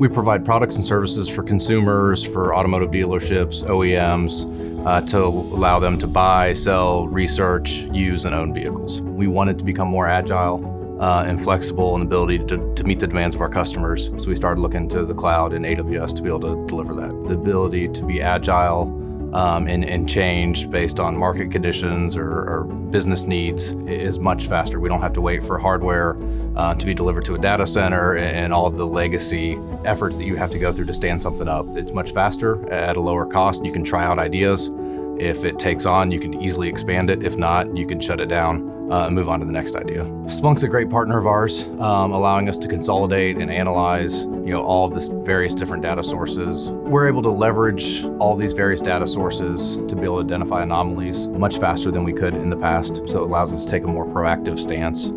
We provide products and services for consumers, for automotive dealerships, OEMs, to allow them to buy, sell, research, use, and own vehicles. We wanted to become more agile and flexible in the ability to meet the demands of our customers. So we started looking to the cloud and AWS to be able to deliver that. The ability to be agile and change based on market conditions or business needs is much faster. We don't have to wait for hardware to be delivered to a data center and all of the legacy efforts that you have to go through to stand something up. It's much faster at a lower cost. You can try out ideas. If it takes on, you can easily expand it. If not, you can shut it down and move on to the next idea. Splunk's a great partner of ours, allowing us to consolidate and analyze all of the various different data sources. We're able to leverage all these various data sources to be able to identify anomalies much faster than we could in the past. So it allows us to take a more proactive stance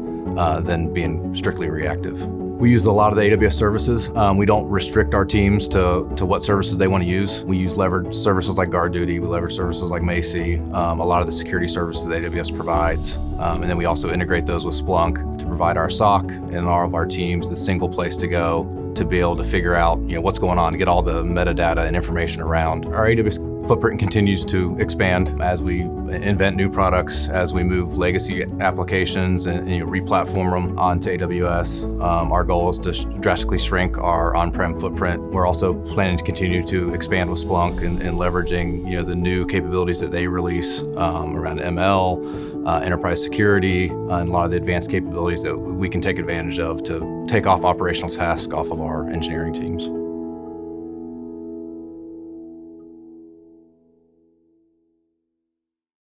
than being strictly reactive. We use a lot of the AWS services. We don't restrict our teams to what services they want to use. We use leverage services like GuardDuty. We leverage services like Macy, a lot of the security services that AWS provides. And then we also integrate those with Splunk to provide our SOC and all of our teams the single place to go to be able to figure out what's going on, to get all the metadata and information around. Our AWS footprint continues to expand as we invent new products, as we move legacy applications and re-platform them onto AWS. Our goal is to drastically shrink our on-prem footprint. We're also planning to continue to expand with Splunk and leveraging the new capabilities that they release around ML, enterprise security, and a lot of the advanced capabilities that we can take advantage of to take off operational tasks off of our engineering teams.